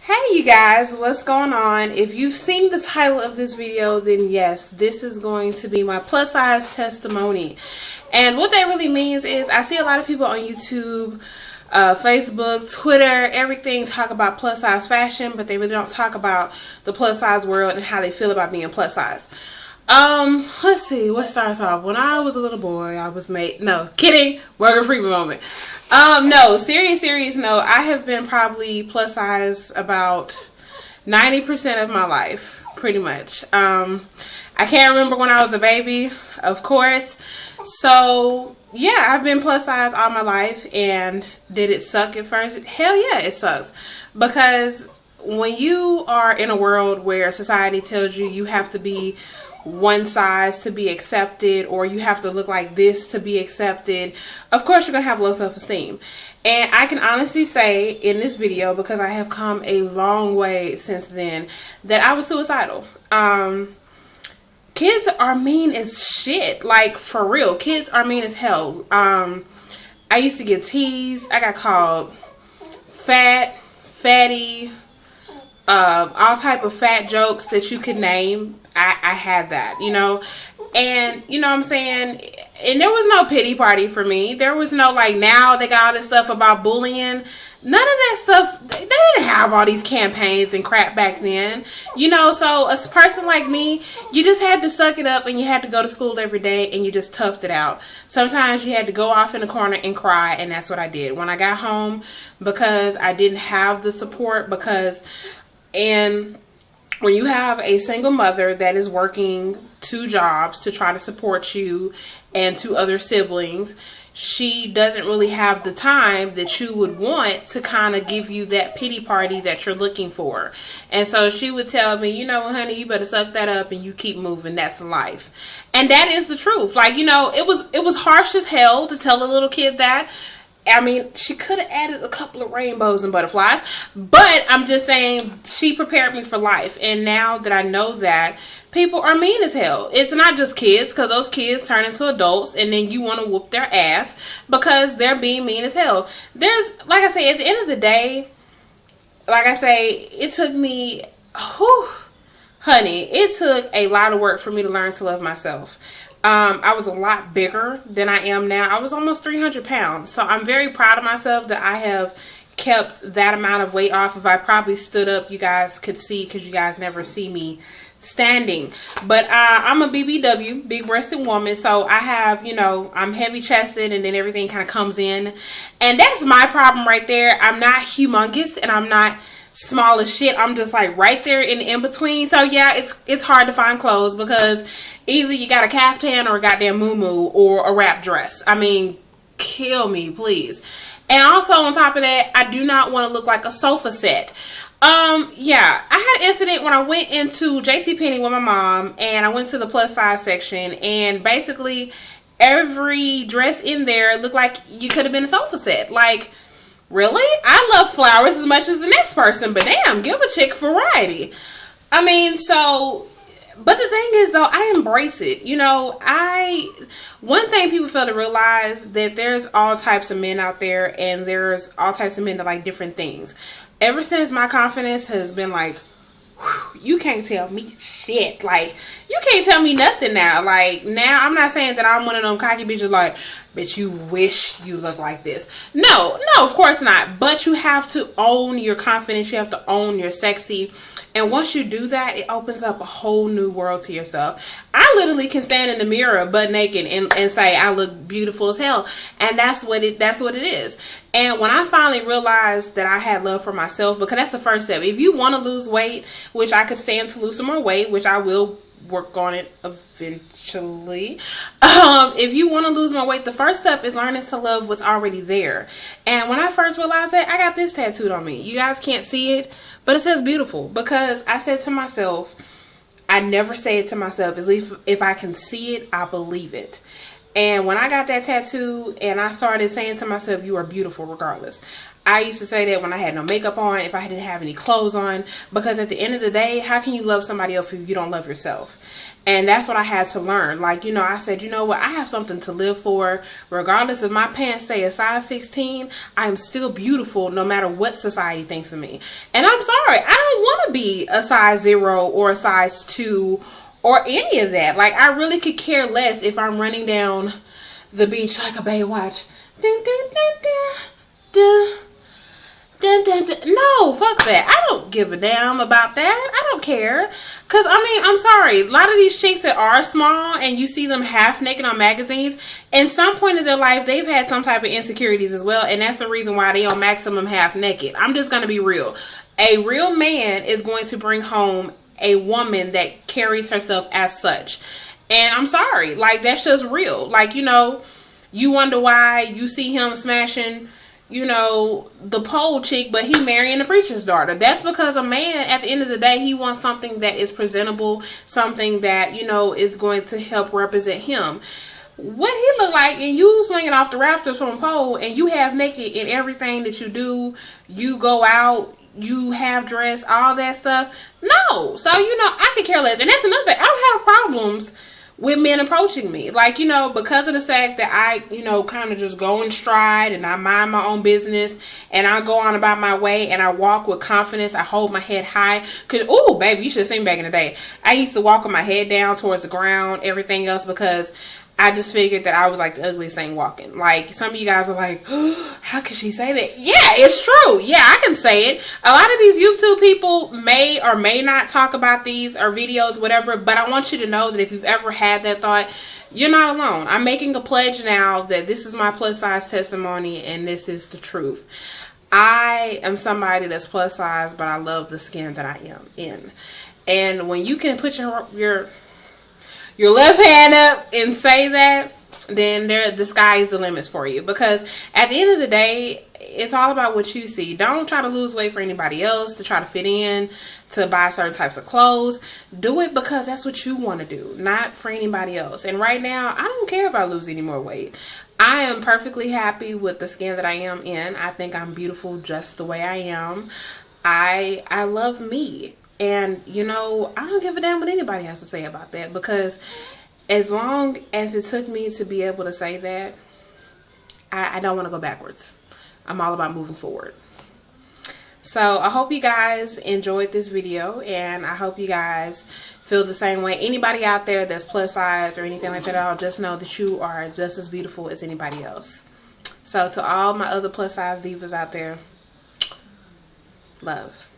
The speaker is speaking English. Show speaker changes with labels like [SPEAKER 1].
[SPEAKER 1] Hey you guys, what's going on? If you've seen the title of this video, then yes, this is going to be my plus size testimony. And what that really means is I see a lot of people on YouTube, Facebook, Twitter, everything talk about plus size fashion, but they really don't talk about the plus size world and how they feel about being plus size. Let's see, what starts off? When I was a little boy, I was made, no, kidding, Morgan Freeman moment. No, serious note, I have been probably plus size about 90% of my life, pretty much. I can't remember when I was a baby, of course. So, yeah, I've been plus size all my life, and did it suck at first? Hell yeah, it sucks. Because when you are in a world where society tells you you have to be one size to be accepted, or you have to look like this to be accepted, of course you're gonna have low self-esteem. And I can honestly say in this video, because I have come a long way since then, that I was suicidal. Kids are mean as shit, like for real. Kids are mean as hell. I used to get teased. I got called fat, fatty, all type of fat jokes that you could name. I had that, you know, and you know what I'm saying, and there was no pity party for me. There was no, like, now they got all this stuff about bullying. None of that stuff, they didn't have all these campaigns and crap back then, you know. So a person like me, you just had to suck it up, and you had to go to school every day, and you just toughed it out. Sometimes you had to go off in the corner and cry, and that's what I did when I got home, because I didn't have the support. And when you have a single mother that is working 2 jobs to try to support you and 2 other siblings, she doesn't really have the time that you would want to kind of give you that pity party that you're looking for. And so she would tell me, you know, honey, you better suck that up and you keep moving. That's the life. And that is the truth. Like, you know, it was harsh as hell to tell a little kid that. I mean, she could have added a couple of rainbows and butterflies, but I'm just saying she prepared me for life. And now that I know that, people are mean as hell. It's not just kids, because those kids turn into adults and then you want to whoop their ass because they're being mean as hell. There's, like I say, at the end of the day, like I say, it took me, honey, it took a lot of work for me to learn to love myself. I was a lot bigger than I am now. I was almost 300 pounds. So I'm very proud of myself that I have kept that amount of weight off. If I probably stood up, you guys could see, because you guys never see me standing. But I'm a BBW, big breasted woman. So I have, you know, I'm heavy chested, and then everything kind of comes in. And that's my problem right there. I'm not humongous, and I'm not small as shit. I'm just like right there in between. So yeah, it's hard to find clothes, because either you got a caftan or a goddamn muumuu or a wrap dress. I mean, kill me, please. And also on top of that, I do not want to look like a sofa set. Yeah, I had an incident when I went into JCPenney with my mom, and I went to the plus size section, and basically every dress in there looked like you could have been a sofa set. Like, really? I love flowers as much as the next person, but damn, give a chick variety. I mean, so, but the thing is though, I embrace it. You know, one thing people fail to realize, that there's all types of men out there, and there's all types of men that like different things. Ever since my confidence has been like, whew, you can't tell me shit. Like, you can't tell me nothing now. Like, now, I'm not saying that I'm one of them cocky bitches like, but you wish you look like this. No, of course not. But you have to own your confidence. You have to own your sexy. And once you do that, it opens up a whole new world to yourself. I literally can stand in the mirror butt naked and say I look beautiful as hell. And that's what it is. And when I finally realized that I had love for myself, because that's the first step. If you want to lose weight, which I could stand to lose some more weight, which I will work on it eventually. If you want to lose more weight, the first step is learning to love what's already there. And when I first realized that, I got this tattooed on me. You guys can't see it, but it says beautiful, because I said to myself, I never say it to myself, at least if I can see it, I believe it. And when I got that tattoo and I started saying to myself, you are beautiful regardless. I used to say that when I had no makeup on, if I didn't have any clothes on, because at the end of the day, how can you love somebody else if you don't love yourself? And that's what I had to learn. Like, you know, I said, you know what, I have something to live for. Regardless if my pants say a size 16, I'm still beautiful no matter what society thinks of me. And I'm sorry, I don't want to be a size 0 or a size 2 or any of that. Like, I really could care less if I'm running down the beach like a Baywatch. Dun, dun, dun, dun, dun. Dun, dun, dun. No, fuck that. I don't give a damn about that. I don't care. Because, I mean, I'm sorry. A lot of these chicks that are small and you see them half naked on magazines, in some point in their life, they've had some type of insecurities as well. And that's the reason why they on maximum half naked. I'm just going to be real. A real man is going to bring home a woman that carries herself as such. And I'm sorry. Like, that's just real. Like, you know, you wonder why you see him smashing, you know, the pole chick, but he marrying the preacher's daughter. That's because a man, at the end of the day, he wants something that is presentable, something that, you know, is going to help represent him. What he look like, and you swinging off the rafters from a pole, and you half naked in everything that you do, you go out, you have dress, all that stuff. No. So, you know, I could care less. And that's another thing. I don't have problems with men approaching me, like, you know, because of the fact that I, you know, kind of just go in stride and I mind my own business and I go on about my way and I walk with confidence. I hold my head high, because, oh, baby, you should have seen back in the day. I used to walk with my head down towards the ground, everything else, because I just figured that I was like the ugliest thing walking. Like, some of you guys are like, oh, how can she say that? Yeah, it's true. Yeah, I can say it. A lot of these YouTube people may or may not talk about these or videos, whatever, but I want you to know that if you've ever had that thought, you're not alone. I'm making a pledge now that this is my plus size testimony and this is the truth. I am somebody that's plus size, but I love the skin that I am in. And when you can put your left hand up and say that, then the sky is the limits for you. Because at the end of the day, it's all about what you see. Don't try to lose weight for anybody else, to try to fit in, to buy certain types of clothes. Do it because that's what you want to do, not for anybody else. And right now, I don't care if I lose any more weight. I am perfectly happy with the skin that I am in. I think I'm beautiful just the way I am. I love me. And, you know, I don't give a damn what anybody has to say about that, because as long as it took me to be able to say that, I don't want to go backwards. I'm all about moving forward. So I hope you guys enjoyed this video, and I hope you guys feel the same way. Anybody out there that's plus size or anything like that at all, just know that you are just as beautiful as anybody else. So to all my other plus size divas out there, love.